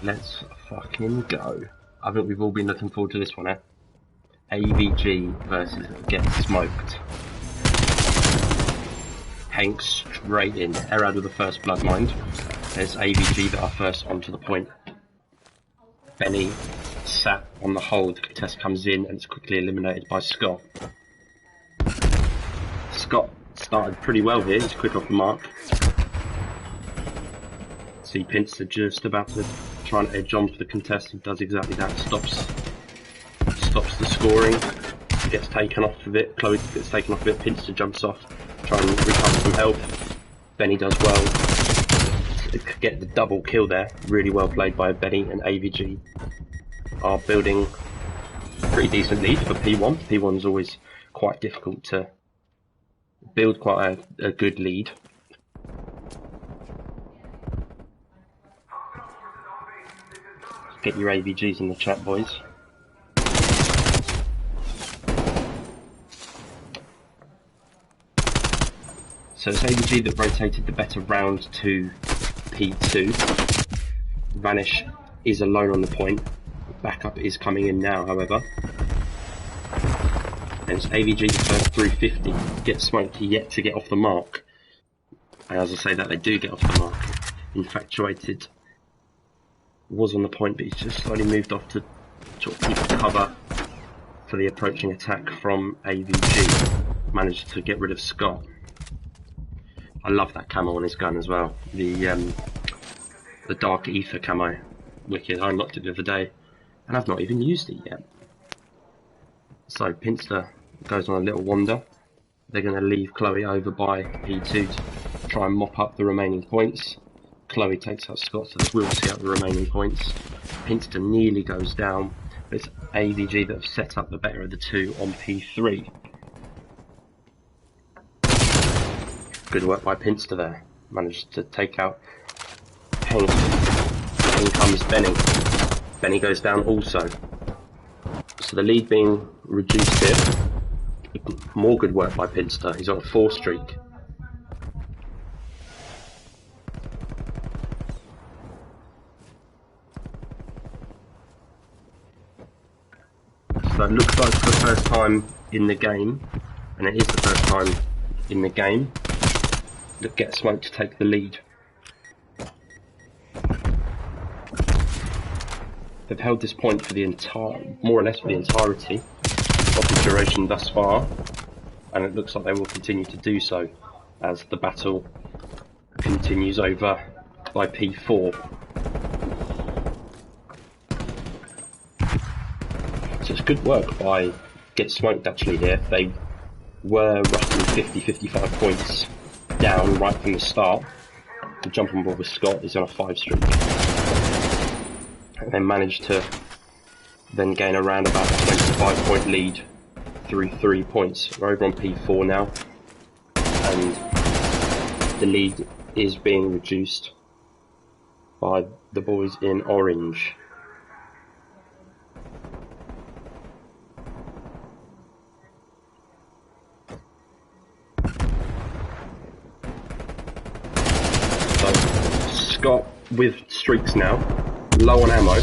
let's fucking go. I think we've all been looking forward to this one, eh? AVG versus Get Smoked. Hank straight in. Erad with the first blood mind. There's AVG that are first onto the point. Benny sat on the hold. The contest comes in and it's quickly eliminated by Scott. Scott started pretty well here. He's quick off the mark. See Pinster just about to try and edge on for the contest. He does exactly that. Stops the scoring. Gets taken off of it. Chloe gets taken off of it. Pinster jumps off. Try and recover some health. Benny does well. Get the double kill there. Really well played by Benny, and AVG are building a pretty decent lead for P1. P1's always quite difficult to build quite a good lead. Get your AVGs in the chat, boys. So it's AVG that rotated the better round to P2. Vanish is alone on the point. Backup is coming in now, however. And it's AVG the first through 50. Get Smoked yet to get off the mark. And as I say that, they do get off the mark. Infatuated was on the point, but he's just slowly moved off to sort of keep cover for the approaching attack from AVG. Managed to get rid of Scott. I love that camo on his gun as well. The dark ether camo. Wicked. I unlocked it the other day and I've not even used it yet. So Pinster goes on a little wander. They're going to leave Chloe over by P2 to try and mop up the remaining points. Chloe takes out Scott, so we'll see out the remaining points. Pinster nearly goes down, but it's AVG that have set up the better of the two on P3. Good work by Pinster there. Managed to take out Hank. In comes Benny. Benny goes down also. So the lead being reduced here. More good work by Pinster. He's on a 4 streak. So it looks like it's the first time in the game, and it is the first time in the game that Get Smoked to take the lead. They've held this point for the more or less for the entirety of the duration thus far, and it looks like they will continue to do so as the battle continues over by P4. So it's good work by Get Smoked actually here. They were roughly 50-55 points down right from the start. The jump on board with Scott is on a 5 streak. And they managed to then gain around about a 25 point lead through 3 points. We're over on P4 now, and the lead is being reduced by the boys in orange. So Scott with streaks now. Low on ammo.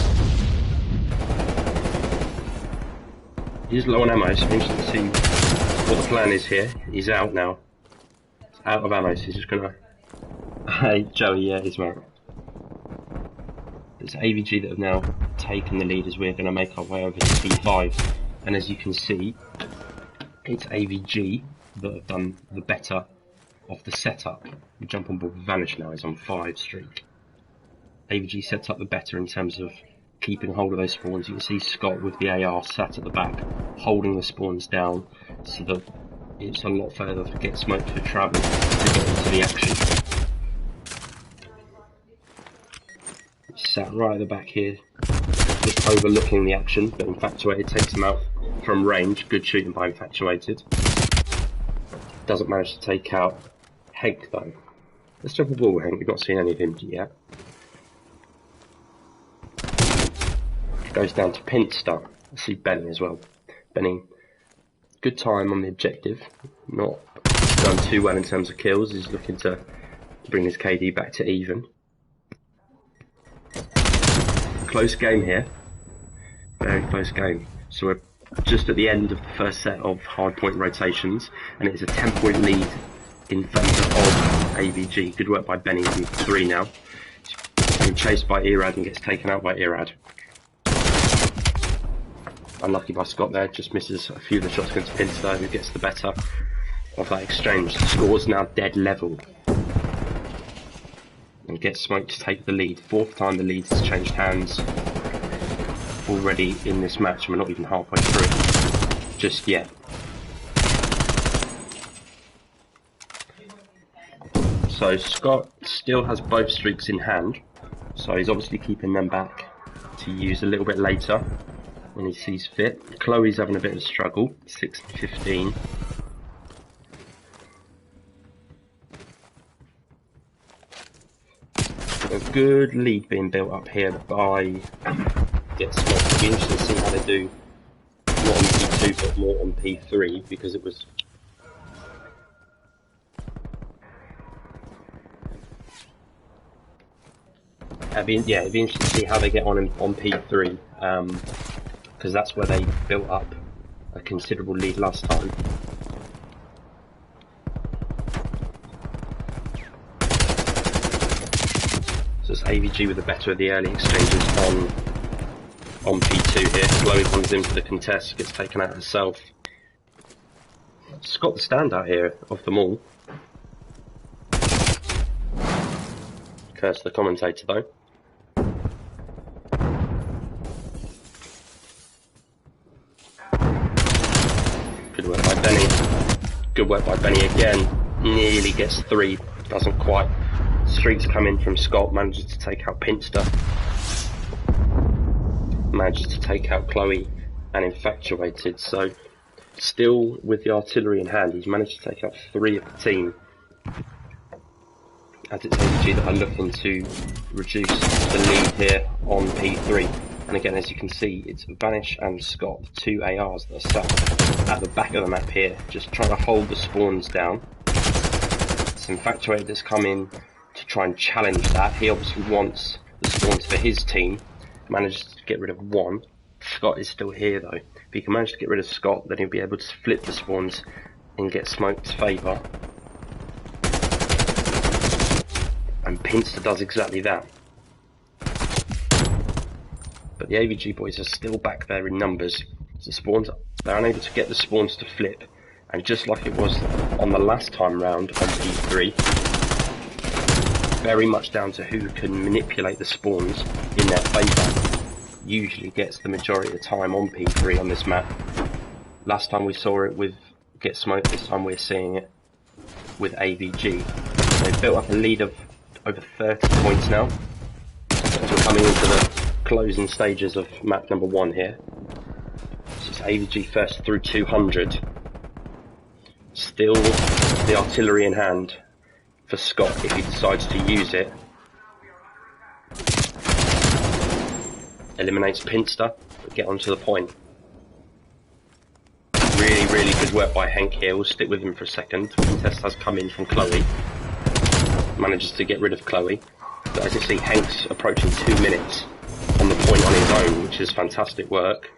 He's low on ammo, so interesting to see what the plan is here. He's out now. He's out of ammo, so he's just gonna... Hey, Joey, yeah, he's right. It's AVG that have now taken the lead as we're gonna make our way over to P5. And as you can see, it's AVG that have done the better of the setup. The jump on board with Vanish now is on 5 streak. AVG sets up the better in terms of keeping hold of those spawns. You can see Scott with the AR sat at the back, holding the spawns down so that it's a lot further to Get Smoked for travel to get into the action. He's sat right at the back here, just overlooking the action, but Infatuated takes him out from range. Good shooting by Infatuated. Doesn't manage to take out Hank though. Let's jump a ball, Hank. We've not seen any of him yet. Goes down to Pinster. I see Benny as well. Benny, good time on the objective. Not done too well in terms of kills. He's looking to bring his KD back to even. close game here. Very close game. So we're just at the end of the first set of hardpoint rotations, and it's a 10-point lead in favour of AVG. Good work by Benny in 3 now. He's being chased by Irad and gets taken out by Irad. Unlucky by Scott there, just misses a few of the shots against Pinster, who gets the better of that exchange. The score's now dead level. And gets smoked to take the lead. 4th time the lead has changed hands already in this match, and we're not even halfway through just yet. So Scott still has both streaks in hand, so he's obviously keeping them back to use a little bit later when he sees fit. Chloe's having a bit of a struggle, 6 and 15. A good lead being built up here by Get Smoked. It'll be interesting to see how they do, not on P2 but more on P3, because it was it'd be interesting to see how they get on P3, because that's where they built up a considerable lead last time. So it's AVG with the better of the early exchanges on P2 here. Chloe comes in for the contest, gets taken out herself. Scott the standout here of them all. Curse the commentator though. Good work by Benny. Good work by Benny again. Nearly gets 3, doesn't quite. Streaks come in from Scott, manages to take out Pinster. Manages to take out Chloe and Infatuated. So still with the artillery in hand, he's managed to take out 3 of the team. As it's AVG that are looking to reduce the lead here on P3. And again, as you can see, it's Vanish and Scott, 2 ARs that are stuck at the back of the map here, just trying to hold the spawns down. It's Infatuated that's come in to try and challenge that. He obviously wants the spawns for his team. Manages to get rid of 1. Scott is still here though. If he can manage to get rid of Scott, then he'll be able to flip the spawns and get Smoked's favour. And Pinster does exactly that. But the AVG boys are still back there in numbers. The spawns, they're unable to get the spawns to flip. And just like it was on the last time round on P3, very much down to who can manipulate the spawns in their favour. Usually gets the majority of the time on P3 on this map. Last time we saw it with Get Smoked, this time we're seeing it with AVG. They've built up a lead of over 30 points now. As we're coming into the closing stages of map number 1 here. So it's AVG first through 200. Still the artillery in hand for Scott if he decides to use it. Eliminates Pinster, but get onto the point. Really good work by Henk here. We'll stick with him for a second. The contest has come in from Chloe. Manages to get rid of Chloe. But as you see, Henk's approaching 2 minutes on the point on his own, which is fantastic work.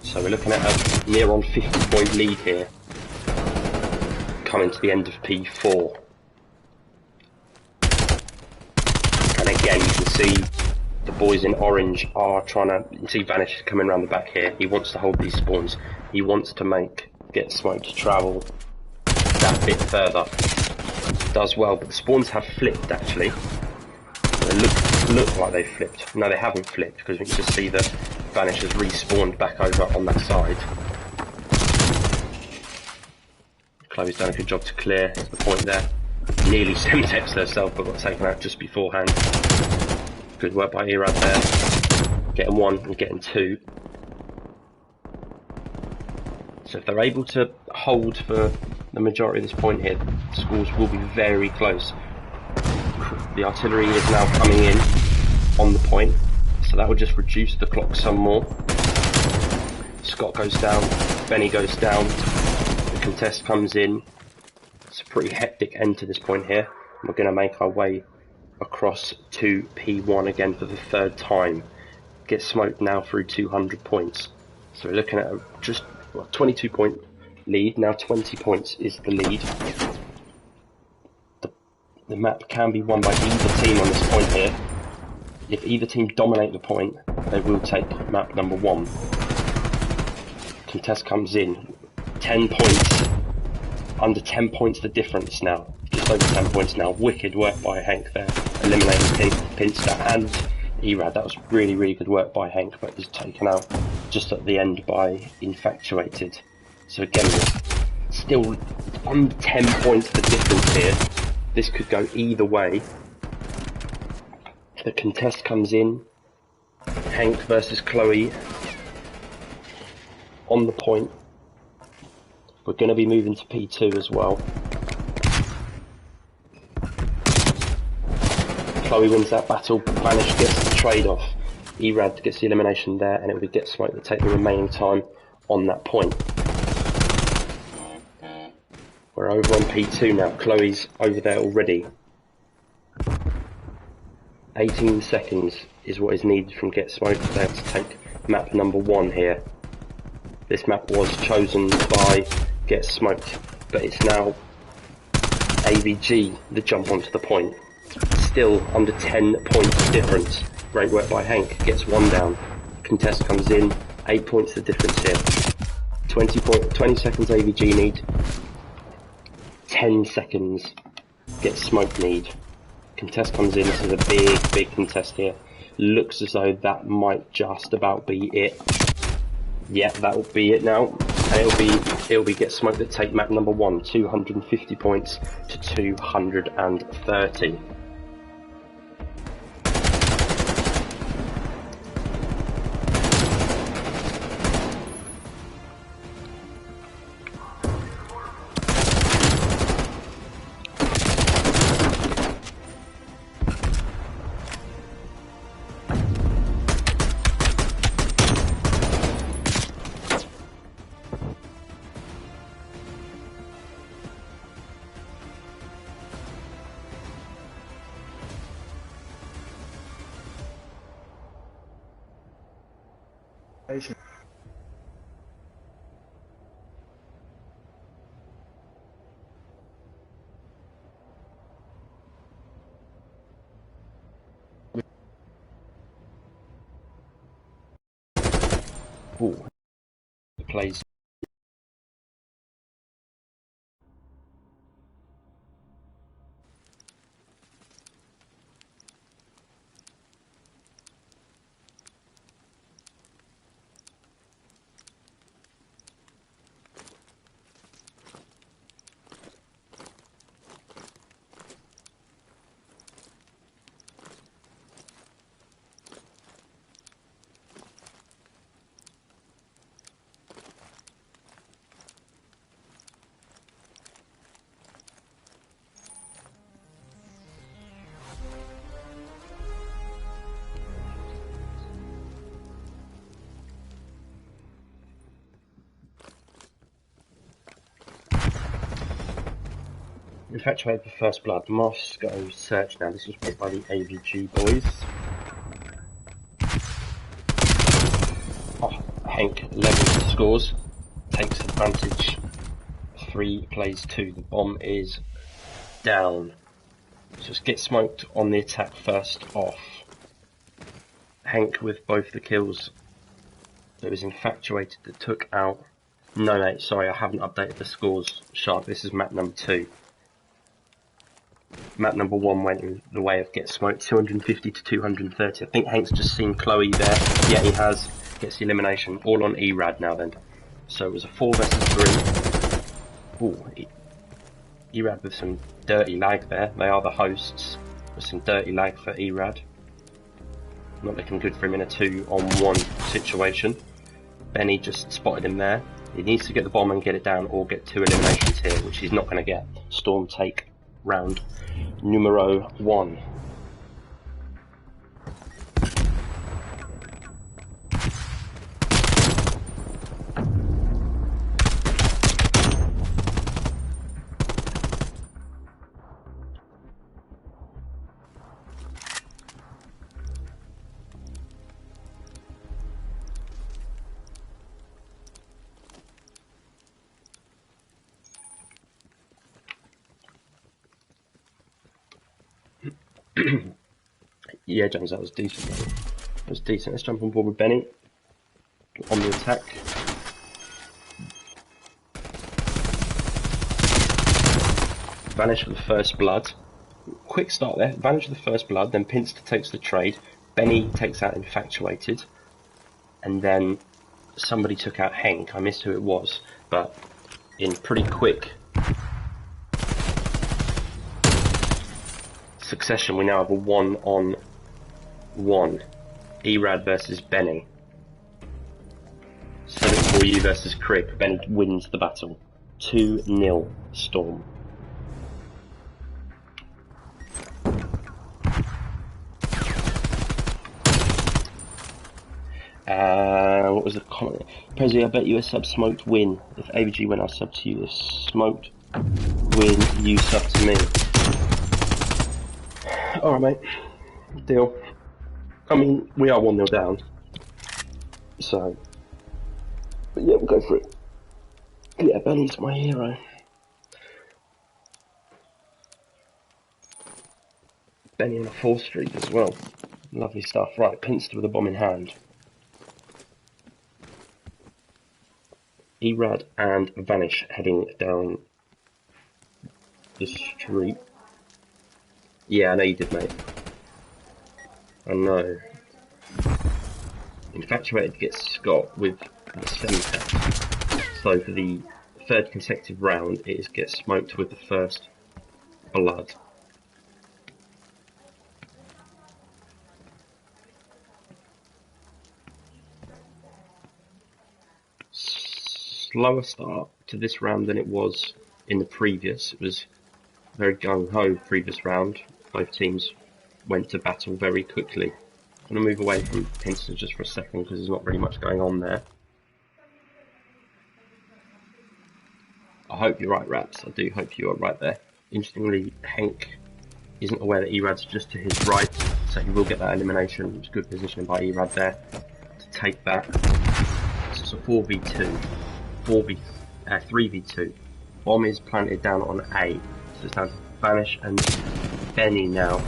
So we're looking at a near on 50-point lead here, coming to the end of P4. And again, you can see the boys in orange are trying to, you can see Vanish coming around the back here. He wants to hold these spawns. He wants to Get Smoked to travel that bit further. Does well, but the spawns have flipped actually. They look like they've flipped. No, they haven't flipped, because we can just see that Vanish has respawned back over on that side. Chloe's done a good job to clear the point there. Nearly Semtex herself, but got taken out just beforehand. Good work by Irad there. Getting 1 and getting 2. So if they're able to hold for the majority of this point here, the scores will be very close. The artillery is now coming in on the point, so that will just reduce the clock some more. Scott goes down, Benny goes down, the contest comes in, It's a pretty hectic end to this point here. We're going to make our way across to P1 again for the third time. Get smoked now through 200 points. So we're looking at a 22 point lead. Now 20 points is the lead. The map can be won by either team on this point here. If either team dominate the point, they will take map number 1. Contest comes in. 10 points. Under 10 points the difference now. Just over 10 points now. Wicked work by Hank there. Eliminating Pinster and Erad. That was really, really good work by Hank, but was taken out just at the end by Infatuated. So again, still under 10 points the difference here. This could go either way. The contest comes in. Hank versus Chloe on the point. We're going to be moving to P2 as well. Chloe wins that battle. Vanish gets the trade-off. Erad gets the elimination there, and it will be Get Smoked that take the remaining time on that point. We're over on P2 now. Chloe's over there already. 18 seconds is what is needed from Get Smoked there to take map number 1 here. This map was chosen by Get Smoked, but it's now AVG that jump onto the point. Still under 10 points difference. Great work by Hank. Gets 1 down. Contest comes in. 8 points the difference here. 20 seconds AVG need. 10 seconds Get Smoked need. Contest comes in. This is a big contest here. Looks as though that might just about be it. Yeah, that will be it now. And it'll be Get Smoked that take map number 1. 250 points to 230. Ooh, plays. Infatuated for First Blood. Moscow Search now. This was played by the AVG boys. Oh, Hank levels the scores. Takes advantage. 3 plays 2. The bomb is down. So just Get Smoked on the attack first off. Hank with both the kills. It was Infatuated that took out... No, mate, sorry, I haven't updated the scores. Sharp, this is map number 2. Map number 1 went in the way of Get Smoked, 250 to 230. I think Hank's just seen Chloe there. Yeah, he has. Gets the elimination. All on Erad now then. So it was a 4 versus 3. Ooh, Erad with some dirty lag there. They are the hosts. With some dirty lag for Erad. Not looking good for him in a 2-on-1 situation. Benny just spotted him there. He needs to get the bomb and get it down, or get 2 eliminations here, which he's not going to get. Storm take round numero 1. Yeah, James, that was decent. That was decent. Let's jump on board with Benny on the attack. Vanish for the first blood. Quick start there. Vanish for the first blood. Then Pinster takes the trade. Benny takes out Infatuated, and then somebody took out Henk. I missed who it was, but in pretty quick succession, we now have a 1-on-1. Erad versus Benny. 7-4U versus Crib. Benny wins the battle. 2-0 Storm. What was the comment? Prezi, I bet you a sub smoked win. If AVG went, I'll sub to you. If smoked win, you sub to me. Alright, mate. Deal. I mean, we are 1-0 down. So. But yeah, we'll go for it. Yeah, Benny's my hero. Benny on a 4th streak as well. Lovely stuff. Right, Pinster with a bomb in hand. Erad and Vanish heading down the street. Yeah, I know you did, mate. I know. Infatuated gets Scott with the centre. So for the 3rd consecutive round, it gets smoked with the first blood. Slower start to this round than it was in the previous. It was very gung-ho previous round. Both teams went to battle very quickly. I'm going to move away from Pinster just for a second because there's not really much going on there. I hope you're right, Raps. I do hope you are right there. Interestingly, Henk isn't aware that Erad's just to his right, so he will get that elimination. It's good positioning by Erad there to take that. So it's a 4v2. 3v2. Bomb is planted down on A. So it's down to Vanish and Benny now.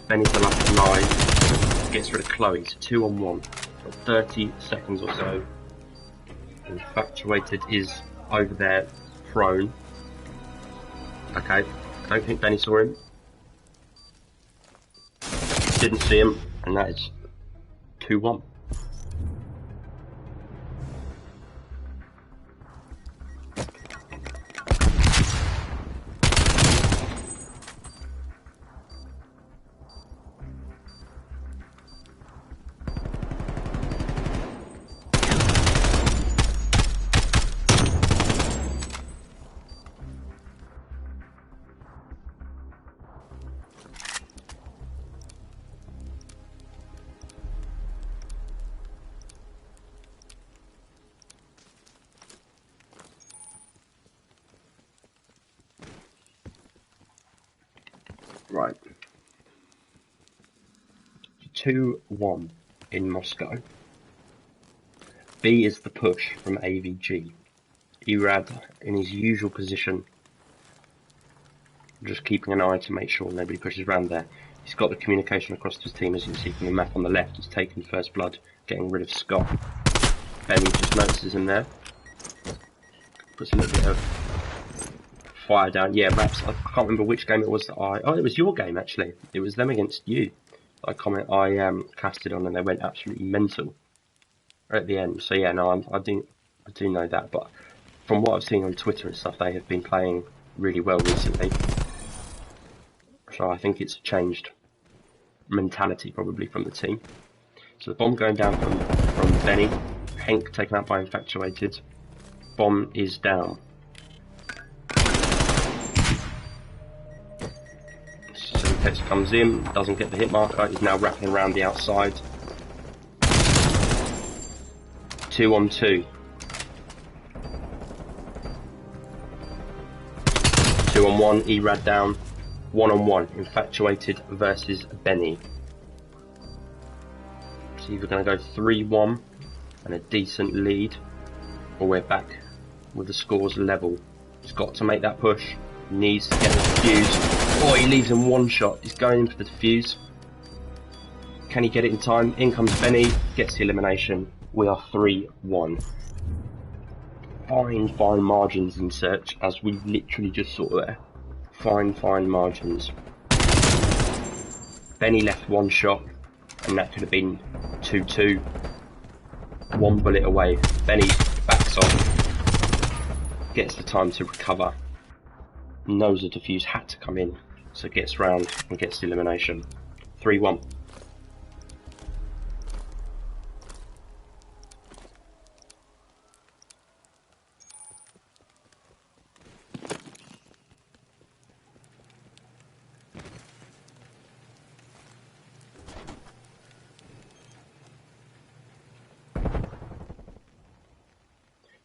Benny's the last alive. Gets rid of Chloe. So 2-on-1. Got 30 seconds or so. Infatuated is over there, prone. Okay. I don't think Benny saw him. Didn't see him, and that is 2-1. Right. 2-1 in Moscow. B is the push from AVG. Erad in his usual position, just keeping an eye to make sure nobody pushes around there. He's got the communication across his team, as you can see from the map on the left. He's taken first blood, getting rid of Scott. Benny just notices him there. Puts a little bit of fire down. Yeah, Raps, I can't remember which game it was that oh, it was your game actually. It was them against you. I casted on and they went absolutely mental at the end. So yeah, no, I do know that. But from what I've seen on Twitter and stuff, they have been playing really well recently. So I think it's changed mentality probably from the team. So the bomb going down from Benny. Henk taken out by Infatuated. Bomb is down. Text comes in, doesn't get the hit marker, he's now wrapping around the outside. 2-on-2. 2-on-1, Erad down. 1-on-1, Infatuated versus Benny. So either going to go 3-1 and a decent lead, or we're back with the scores level. He's got to make that push, needs to get the fuse. Oh, he leaves him one shot. He's going in for the defuse. Can he get it in time? In comes Benny, gets the elimination. We are 3-1. Fine margins in search, as we literally just saw there. Fine margins. Benny left one shot, and that could have been 2-2. One bullet away. Benny backs off, gets the time to recover. Knows the defuse had to come in, so gets round and gets the elimination. 3-1.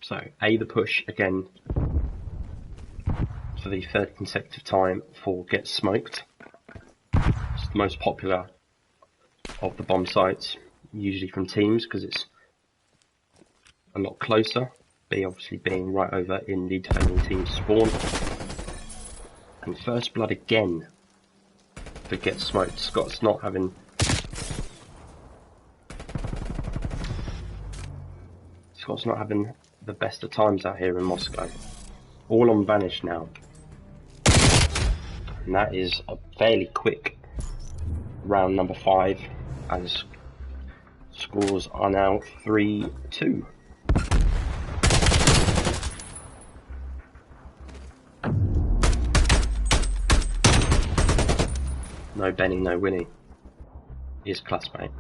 So, A, the push again for the third consecutive time for Get Smoked. It's the most popular of the bomb sites, usually from teams because it's a lot closer. B obviously being right over in the defending team's spawn. And first blood again for Get Smoked. Scott's not having the best of times out here in Moscow. All on Vanish now. And that is a fairly quick round number 5, as scores are now 3-2. No Benny, no Winnie. His classmate.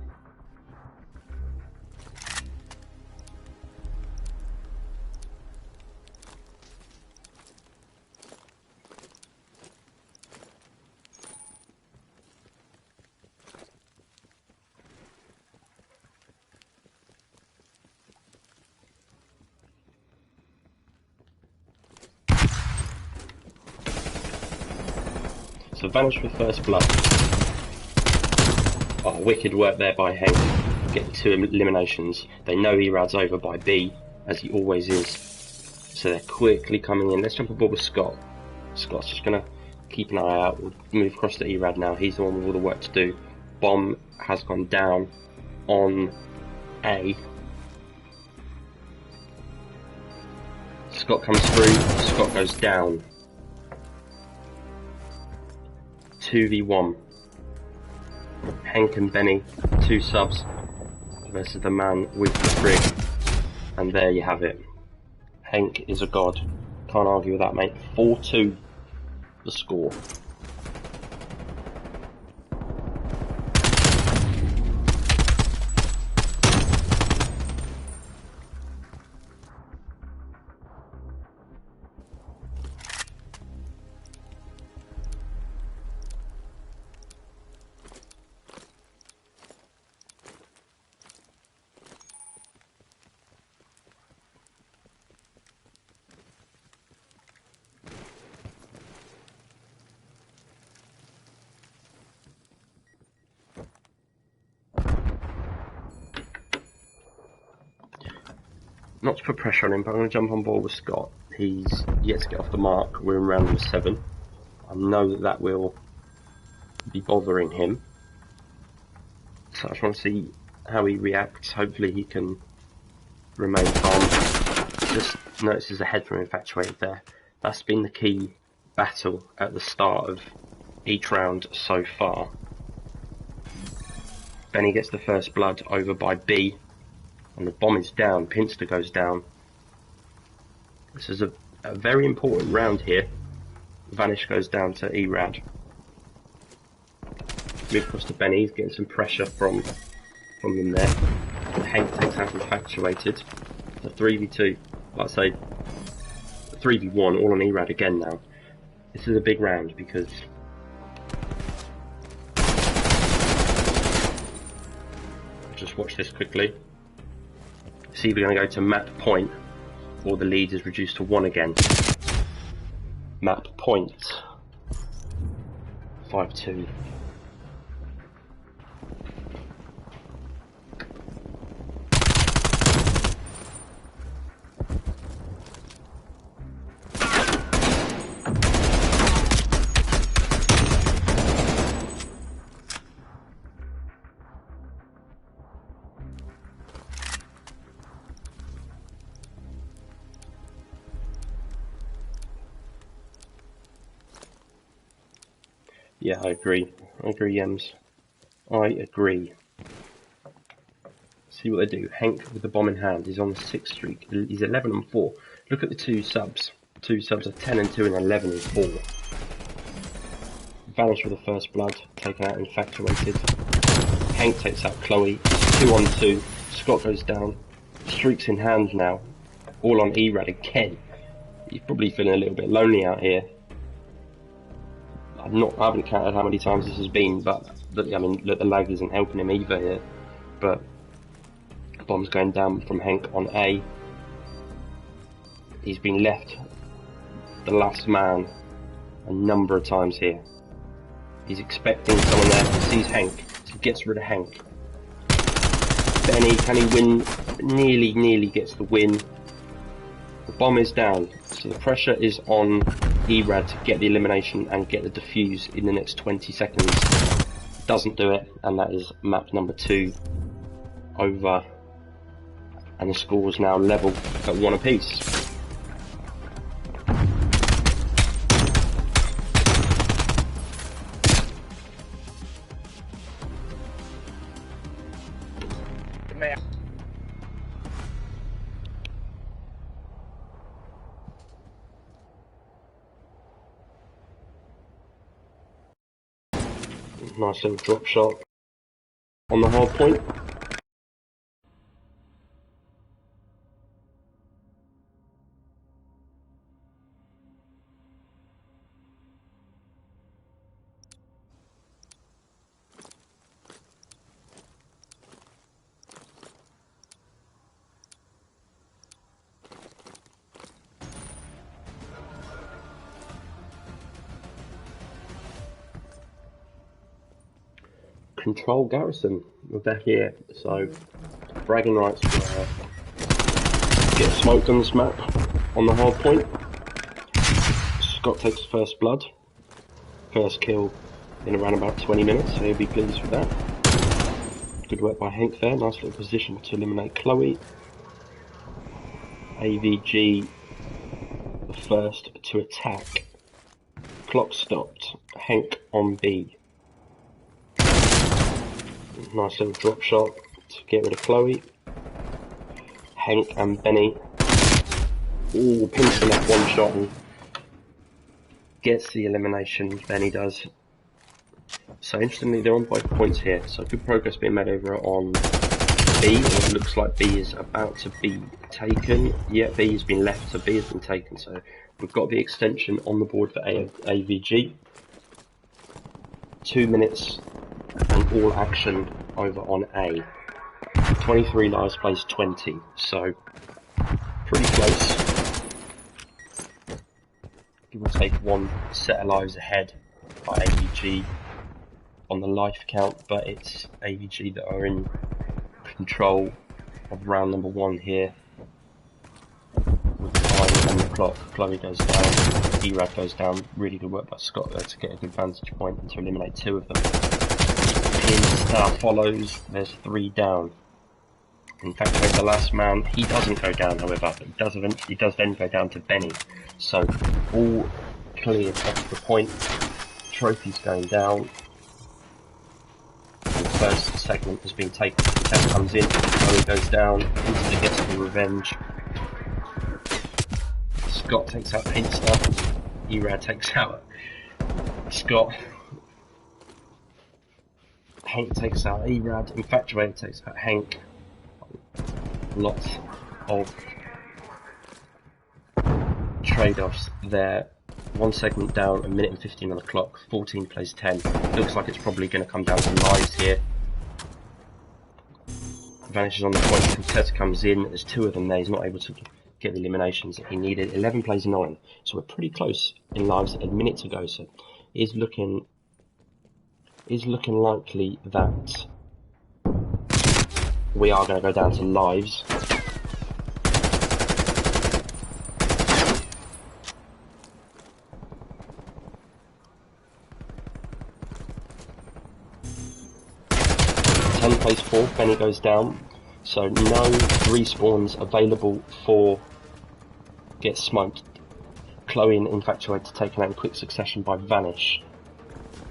So Vanish with first blood. Oh, wicked work there by Hank, getting 2 eliminations. They know Erad's over by B, as he always is. So they're quickly coming in. Let's jump aboard with Scott. Scott's just going to keep an eye out. We'll move across to Erad now. He's the one with all the work to do. Bomb has gone down on A. Scott comes through. Scott goes down. 2v1. Hank and Benny, 2 subs versus the man with the brig. And there you have it. Hank is a god. Can't argue with that, mate. 4-2 the score. Not to put pressure on him, but I'm going to jump on board with Scott. He's yet to get off the mark. We're in round number 7. I know that will be bothering him. So I just want to see how he reacts. Hopefully he can remain calm. Just notices a head from Infatuated there. That's been the key battle at the start of each round so far. Benny gets the first blood over by B. And the bomb is down. Pinster goes down. This is a very important round here. Vanish goes down to Erad. Move across to Benny. He's getting some pressure from them there. And Hank takes out Infatuated. It's a 3v2. Like I say, 3v1 all on Erad again now. This is a big round because just watch this quickly. It's either going to go to map point or the lead is reduced to 1 again. Map point. 5-2. Yeah, I agree. I agree, Yems. I agree. See what they do. Hank with the bomb in hand. He's on the 6th streak. He's 11 and 4. Look at the two subs. Two subs are 10 and 2 and 11 and 4. Vanish with the first blood. Taken out infatuated. Hank takes out Chloe. 2 on 2. Scott goes down. Streaks in hand now. All on Erad again. He's probably feeling a little bit lonely out here. I haven't counted how many times this has been, but I mean, look, the lag isn't helping him either here. But bomb's going down from Hank on A. He's been left the last man a number of times here. He's expecting someone there. He sees Hank, so he gets rid of Hank. Benny, can he win? Nearly gets the win. The bomb is down, so the pressure is on Erad to get the elimination and get the defuse in the next 20 seconds. Doesn't do it, and that is map number 2 over. And the score is now level at 1 apiece. Nice little drop shot on the hard point. Control Garrison, we're back here, so bragging rights get smoked on this map on the hard point. Scott takes first blood, first kill in around about 20 minutes, so he'll be pleased with that. Good work by Hank there, nice little position to eliminate Chloe. AVG the first to attack. Clock stopped, Hank on B. Nice little drop shot to get rid of Chloe. Hank and Benny. Ooh, pinching that one shot and gets the elimination. Benny does. So interestingly, they're on both points here. So good progress being made over on B. It looks like B is about to be taken. Yeah, B has been left, so B has been taken. So we've got the extension on the board for AVG. 2 minutes and all action over on A. 23 lives plays 20, so pretty close. Give or take 1 set of lives ahead by AVG on the life count, but it's AVG that are in control of round number 1 here. With the time and the clock, Chloe goes down, Erad goes down. Really good work by Scott there to get a good vantage point and to eliminate 2 of them. Star follows, there's 3 down. In fact, the last man, he doesn't go down, however, but he does then go down to Benny. So, all cleared off the point, trophies going down. And the first segment has been taken, that comes in, Chloe goes down, instantly gets the revenge. Scott takes out Pinster, Erad takes out Scott. Hank takes out Erad, Infatuated takes out Hank. Lots of trade-offs there. 1 segment down, 1 minute and 15 on the clock, 14 plays 10. Looks like it's probably going to come down to lives here. Vanishes on the point, Contessa comes in, there's 2 of them there, he's not able to get the eliminations that he needed. 11 plays 9, so we're pretty close in lives a minute to go, so it is looking likely that we are going to go down to lives. Plays 4, Benny goes down, so no respawns available for get smoked. Chloe and Infatuated taken out in quick succession by Vanish.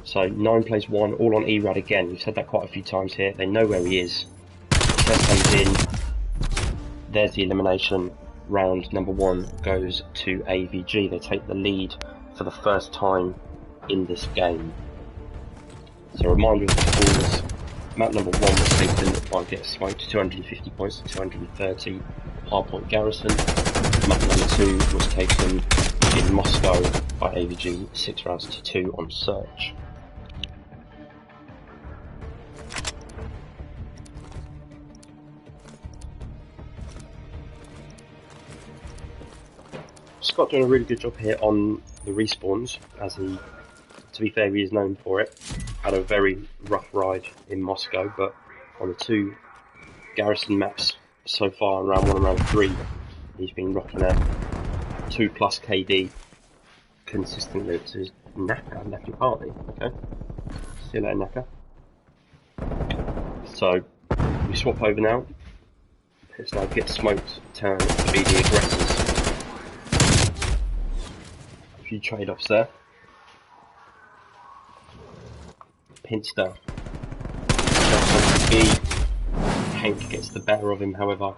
So 9 plays 1, all on ERAD again. We've said that quite a few times here. They know where he is. Test comes in. There's the elimination. Round number 1 goes to AVG. They take the lead for the first time in this game. So a reminder of the scores. Map number 1 was taken by Get Smoked, 250 points to 230, Hardpoint Garrison. Map number 2 was taken in Moscow by AVG, 6 rounds to 2 on Search. Scott doing a really good job here on the respawns, as he, to be fair, he is known for it. Had a very rough ride in Moscow, but on the 2 Garrison maps so far, in round 1 and round 3, he's been rocking a 2+ KD consistently. To his Naka left your party, okay? See you later, Naka. So, we swap over now. It's now Get Smoked turn to be the aggressors. A few trade-offs there. Pinster jumps onto B. Hank gets the better of him, however,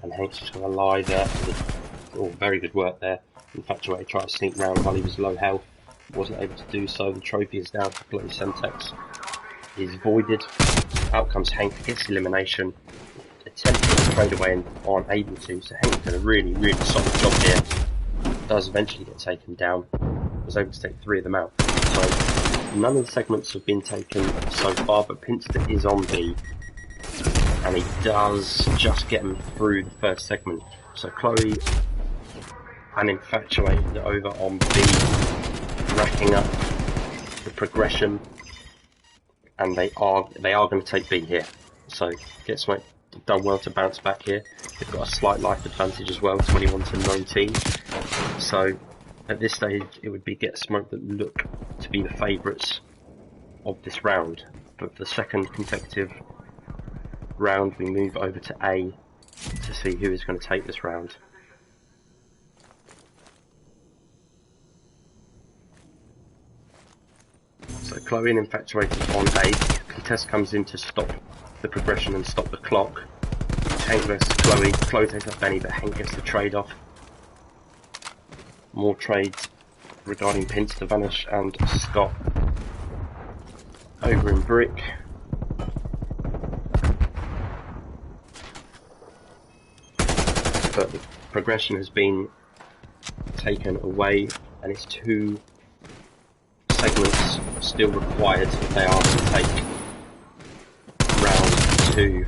and Hank's just going to lie there. Oh, very good work there. Infatuated tried to sneak round while he was low health. Wasn't able to do so. The trophy is down for Bloody Semtex. Is voided. Out comes Hank, gets elimination. Attempting to trade away and aren't able to. So Hank did a really, really solid job here. Does eventually get taken down. Was able to take 3 of them out. So none of the segments have been taken so far, but Pinster is on B. And he does just get him through the first segment. So Chloe and Infatuated over on B, racking up the progression, and they are going to take B here. So Get Smoked done well to bounce back here. They've got a slight life advantage as well, 21 to 19. So at this stage, it would be Get Smoked that look to be the favourites of this round. But for the second consecutive round, we move over to A to see who is going to take this round. So Chloe and Infatuated on A. Contest comes in to stop the progression and stop the clock. Hank versus Chloe. Chloe takes up Benny, but Hank gets the trade off. More trades regarding Pinster, Vanish and Scott over in Brick. But the progression has been taken away, and it's 2 segments still required if they are to take round 2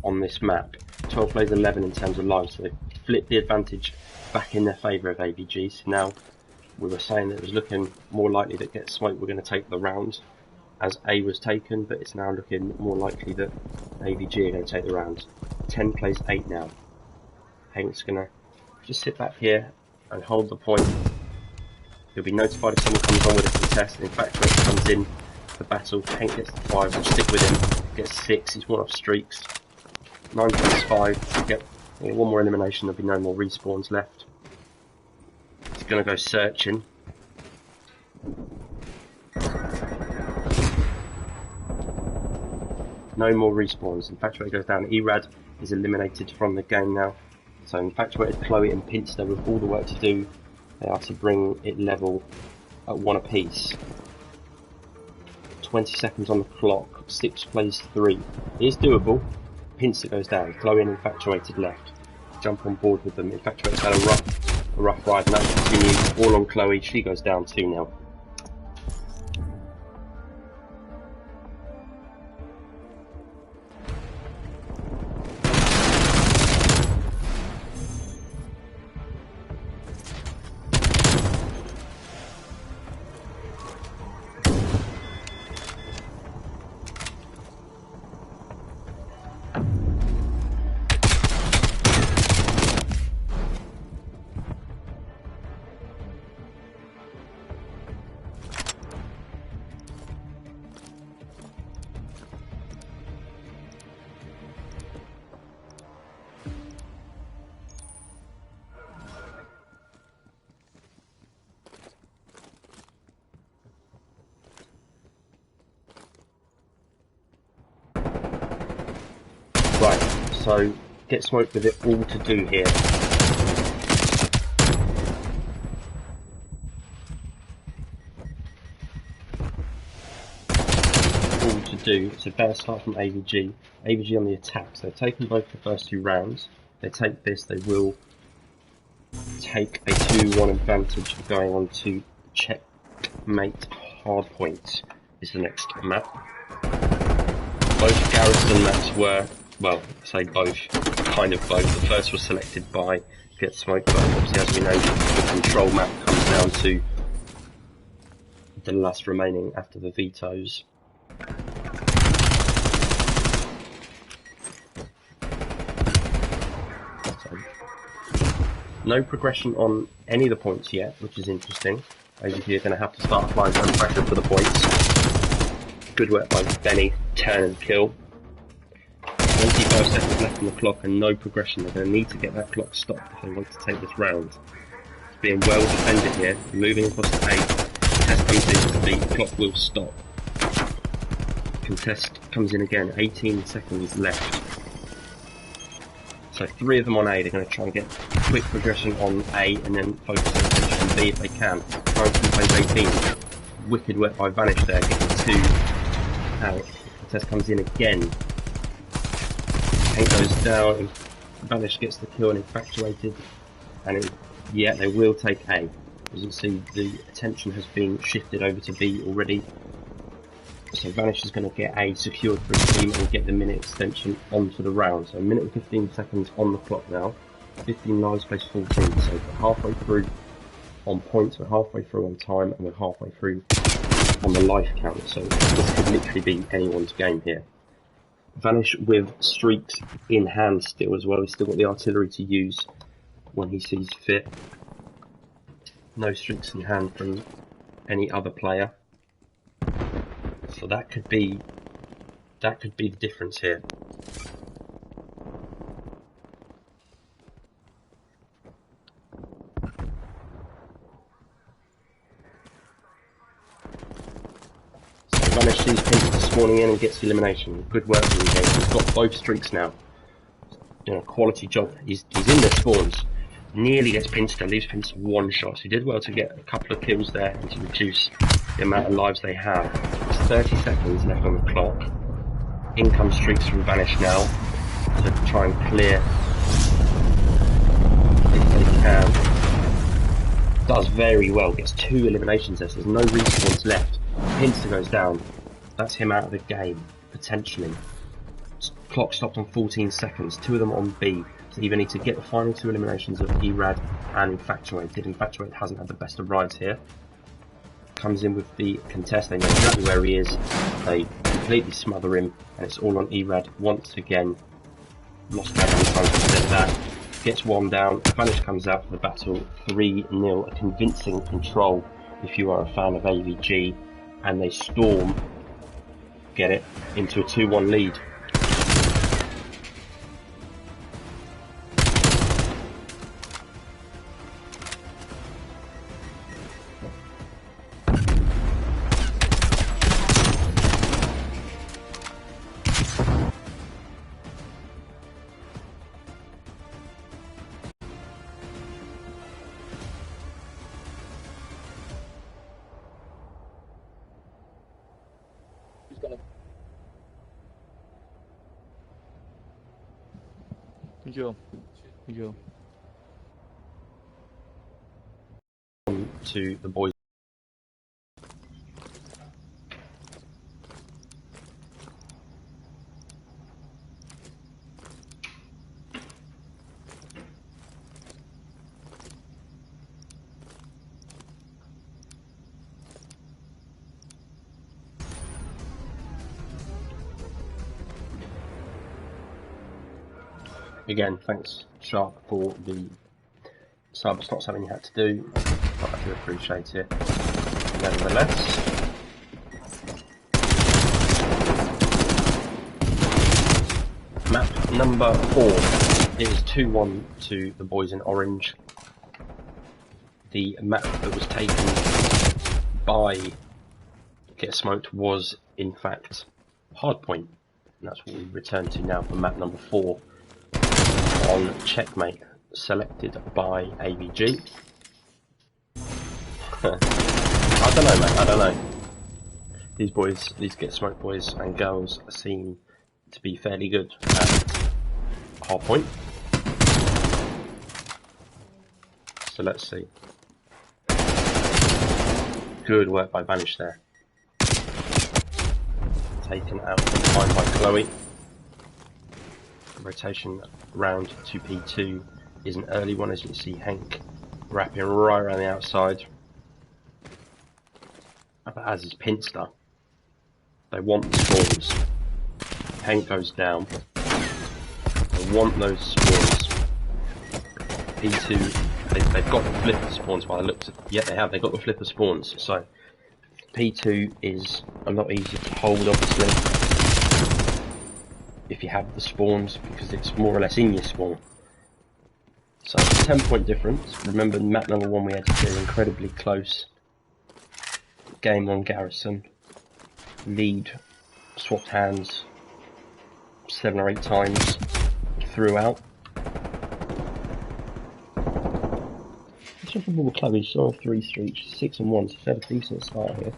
on this map. 12 plays 11 in terms of lives, so they flipped the advantage back in their favour of AVG. So now we were saying that it was looking more likely that Get Smoked were going to take the round as A was taken, but it's now looking more likely that AVG are going to take the round. 10 plays 8 now. Hank's going to just sit back here and hold the point. He'll be notified if someone comes on with a contest. Infatuated comes in for battle. Hank gets the 5, we'll stick with him. Gets 6, he's 1 off streaks. 9 plays 5, get 1 more elimination, there'll be no more respawns left. He's going to go searching. No more respawns. Infatuated goes down. Erad is eliminated from the game now. So Infatuated, Chloe and Pinster with all the work to do. They are to bring it level at 1 apiece. 20 seconds on the clock. 6 plays 3. It is doable. Pinster goes down. Chloe and Infatuated left. Jump on board with them. Infatuated had a rough ride, and that continues. All on Chloe. She goes down 2-0. So Get Smoked with it all to do here. All to do. It's a better start from AVG. AVG on the attack. So they've taken both the first 2 rounds. They take this, they will take a 2-1 advantage of going on to Checkmate Hardpoint is the next map. Both Garrison maps were, well, I say both, kind of both. The first was selected by Get Smoked, but obviously as we know, the control map comes down to the last remaining after the vetoes. So, no progression on any of the points yet, which is interesting. AVG are going to have to start applying some pressure for the points. Good work by Benny, turn and kill. 25 seconds left on the clock and no progression. They're going to need to get that clock stopped if they want to take this round. It's being well defended here, moving across the 8. Contest comes in, the clock will stop. Contest comes in again, 18 seconds left. So 3 of them on A, they're going to try and get quick progression on A and then focus their attention on B if they can. Franklin plays 18. Wicked work by Vanish there, getting 2 out. Contest comes in again. 8 goes down, Vanish gets the kill and infatuated, and yeah, they will take A. As you can see, the attention has been shifted over to B already. So Vanish is going to get A secured for his team and get the minute extension onto the round. So a minute and 15 seconds on the clock now. 15 lives plays 14, so we're halfway through on points, we're halfway through on time, and we're halfway through on the life count. So this could literally be anyone's game here. Vanish with streaks in hand still as well. He's still got the artillery to use when he sees fit. No streaks in hand from any other player. So that could be the difference here. Vanish sees people spawning in and gets the elimination. Good work from the game. He's got both streaks now. Doing a quality job. He's in the spawns. Nearly gets Pinster, leaves Pinster 1 shot. So he did well to get a couple of kills there and to reduce the amount of lives they have. There's 30 seconds left on the clock. In comes streaks from Vanish now to try and clear if they can. Does very well. Gets 2 eliminations there. So there's no respawns left. Pinster goes down. That's him out of the game, potentially. Clock stopped on 14 seconds, 2 of them on B. So you either need to get the final 2 eliminations of Erad and Infatuated. Infatuated hasn't had the best of rides here. Comes in with the contest, they know exactly where he is. They completely smother him, and it's all on Erad once again. Lost that many times to set that. Gets 1 down. Vanish comes out for the battle. 3-0, a convincing control if you are a fan of AVG. And they storm, get it, into a 2-1 lead. Yo. To the boys. Again, thanks Shark for the sub. It's not something you had to do, but I do appreciate it nevertheless. Map number 4 is 2-1 to the boys in orange. The map that was taken by Get Smoked was in fact Hardpoint, and that's what we return to now for map number 4. on checkmate, selected by AVG. I don't know, mate, I don't know. These boys, these Get Smoked boys and girls seem to be fairly good at hard point. So let's see. Good work by Vanish there. Taken out from behind by Chloe. Rotation round to P2 is an early one, as you can see Hank wrapping right around the outside. As is Pinster. They want the spawns. Hank goes down. They want those spawns. P2, they've got the flipper spawns by the looks of, yeah, they have, they've got the flipper spawns. So P2 is a lot easier to hold, obviously, if you have the spawns, because it's more or less in your spawn. So 10-point difference. Remember, map number 1 we had to do incredibly close game on Garrison. Lead swapped hands 7 or 8 times throughout. Just for Chloe, she's on a 3 streak, she's 6 and 1, so she's had a decent start here.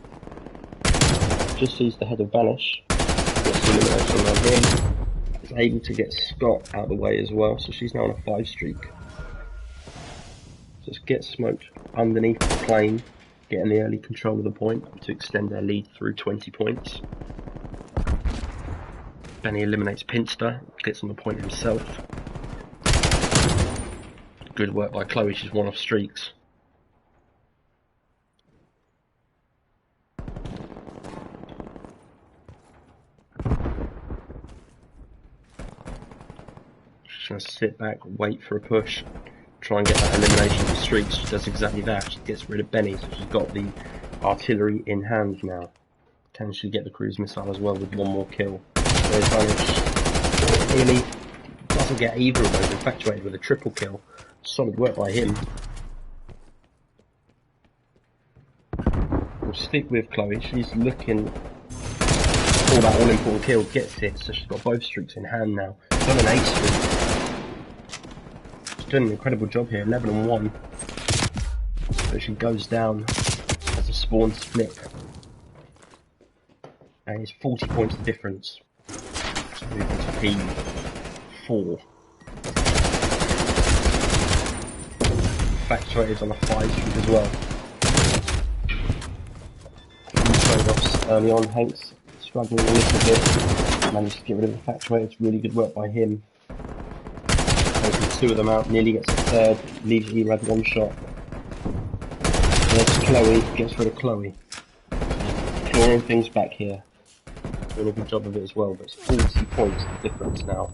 Just sees the head of Vanish, gets the elimination on him, is able to get Scott out of the way as well, so she's now on a 5 streak. Just Get Smoked underneath the plane, getting the early control of the point to extend their lead through 20 points. Benny eliminates Pinster, gets on the point himself. Good work by Chloe, she's 1 off streaks. She's going to sit back, wait for a push, try and get that elimination of streaks. She does exactly that, she gets rid of Benny, so she's got the artillery in hand now. Can she get the cruise missile as well with 1 more kill? There's Vanish. Really doesn't get either of those, infatuated with a triple kill. Solid work by him. We'll stick with Chloe, she's looking for that all-important kill, gets it, so she's got both streaks in hand now. She's on an 8 streak. She's doing an incredible job here, 11 and 1. So she goes down as the spawns flip. And it's 40 points of difference. So moving to P4. Infatuated on a 5 streak as well. Trade-offs early on, Hank's struggling a little bit. Managed to get rid of Infatuated, it's really good work by him. Taking 2 of them out, nearly gets a 3rd, leaves Erad 1 shot. There's Chloe, gets rid of Chloe. Clawing things back here. Doing a good job of it as well, but it's 40 points of difference now.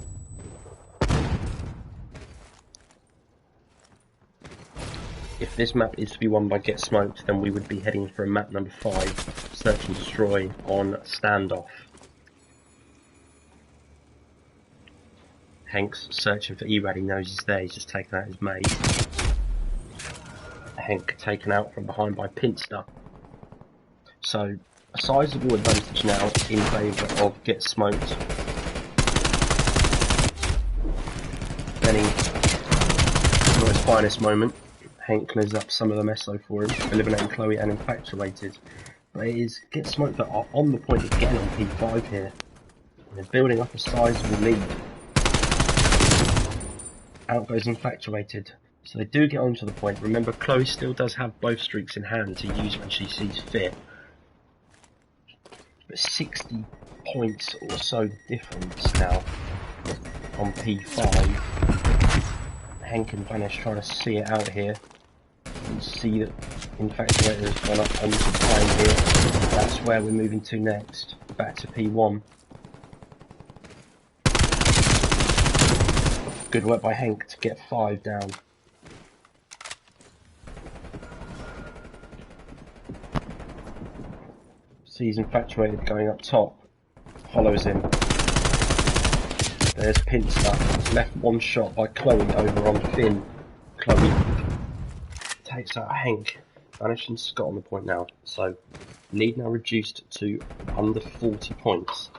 If this map is to be won by Get Smoked, then we would be heading for a map number 5, Search and Destroy on Standoff. Hank's searching for Erad, he knows he's there, he's just taken out his mate. Hank taken out from behind by Pinster. So, a sizable advantage now in favour of Get Smoked. Benny, not his finest moment. Hank clears up some of the meso for him, eliminating Chloe and Infatuated. But it is Get Smoked that are on the point of getting on P5 here. And they're building up a sizable lead. Out goes Infatuated. So they do get onto the point. Remember, Chloe still does have both streaks in hand to use when she sees fit. But 60 points or so difference now on P5. Hank and Vanish trying to see it out here. You can see that Infatuator has gone up onto the plane here. That's where we're moving to next. Back to P1. Good work by Hank to get 5 down. Sees Infatuated going up top. Follows him. There's Pinster. Left 1 shot by Chloe over on Finn. Chloe takes out Hank. Vanish and Scott on the point now. So, lead now reduced to under 40 points.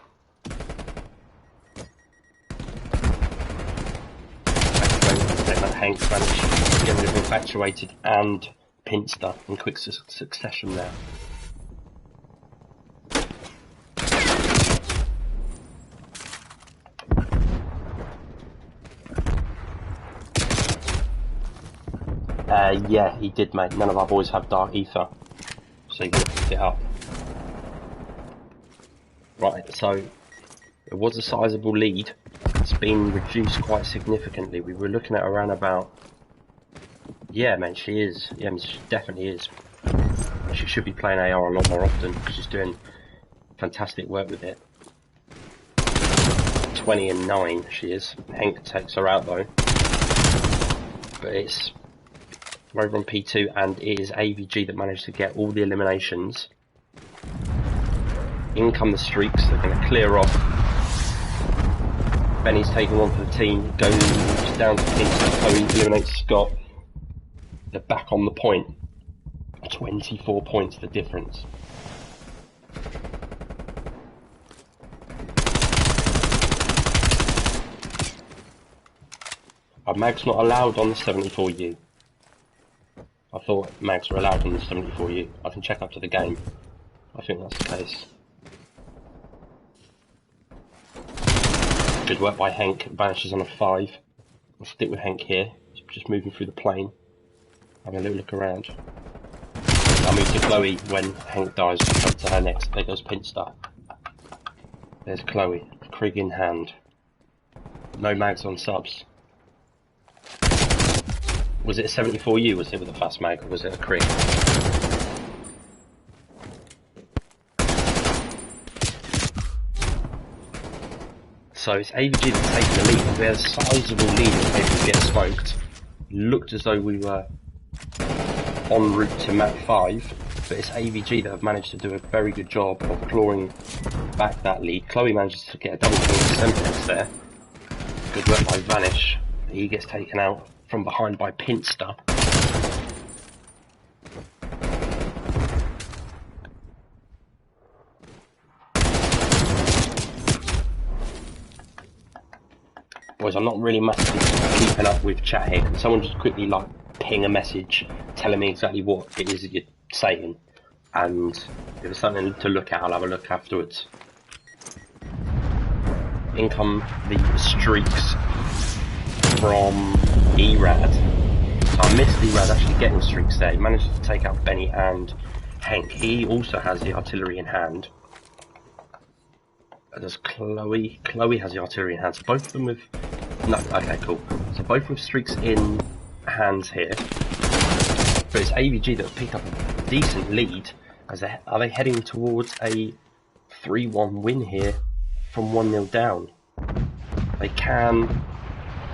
that Hank managed to get rid of Infatuated and Pinster in quick succession there. Yeah, he did, mate. None of our boys have Dark Ether, so he would have picked it up. Right, so it was a sizable lead. It's been reduced quite significantly. We were looking at around about... Yeah, man, she is. Yeah, she definitely is. She should be playing AR a lot more often because she's doing fantastic work with it. 20 and 9 she is. Hank takes her out though. But it's... We're over on P2 and it is AVG that managed to get all the eliminations. In come the streaks, they're going to clear off. Benny's taking one for the team, goes down to Pinster, Chloe eliminates Scott. They're back on the point. 24 points the difference. Are mags not allowed on the 74U? I thought mags were allowed on the 74U. I can check up to the game. I think that's the case. Good work by Hank. Vanishes on a 5. I'll stick with Hank here. He's just moving through the plane. Having a little look around. I'll move to Chloe when Hank dies. Up to her next. There goes Pinster. There's Chloe. Krig in hand. No mags on subs. Was it a 74U? Was it with a fast mag? Or was it a Krig? So it's AVG that's taking the lead. We had a sizable lead and able to get smoked. Looked as though we were en route to map 5, but it's AVG that have managed to do a very good job of clawing back that lead. Chloe manages to get a double kill with Semtex there. Good work by Vanish. He gets taken out from behind by Pinster. Boys, I'm not really massively keeping up with chat here. Can someone just quickly like ping a message telling me exactly what it is that you're saying, and if there's something to look at, I'll have a look afterwards. In come the streaks from Erad. So I missed Erad actually getting streaks there. He managed to take out Benny and Hank. He also has the artillery in hand. There's Chloe. Chloe has the artillery in hand. So both of them with... No, okay, cool. So both with streaks in hands here. But it's AVG that have picked up a decent lead. Are they heading towards a 3-1 win here from 1-0 down? They can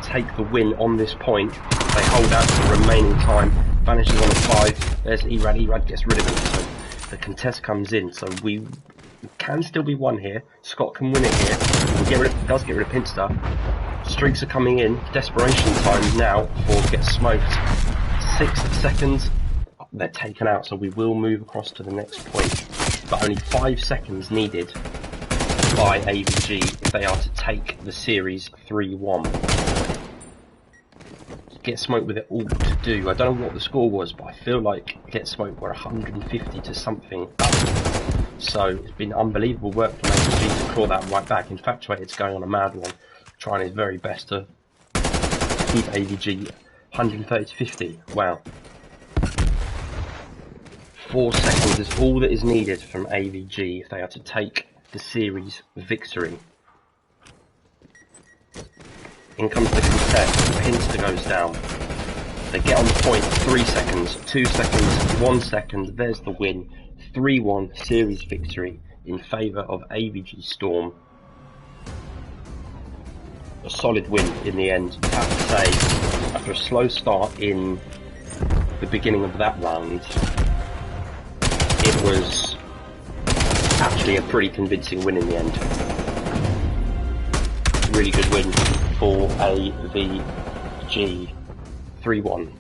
take the win on this point. They hold out for the remaining time. Vanishes on a 5. There's Erad. Erad gets rid of him. So the contest comes in. So we can still be won here. Scott can win it here. Does get rid of Pinster. Streaks are coming in. Desperation time now for get smoked. 6 seconds. They're taken out, so we will move across to the next point. But only 5 seconds needed by AVG if they are to take the series 3-1. Get smoked with it all to do. I don't know what the score was, but I feel like get smoked were 150 to something up. So it's been unbelievable work from AVG to claw that right back. Infatuated's going on a mad one, trying his very best to keep AVG 130 to 50. Wow. 4 seconds is all that is needed from AVG if they are to take the series victory. In comes the contest. Pinster goes down. They get on the point. 3 seconds, 2 seconds, 1 second. There's the win. 3-1 series victory in favour of AVG Storm. A solid win in the end. I have to say, after a slow start in the beginning of that round, it was actually a pretty convincing win in the end. Really good win for AVG. 3-1.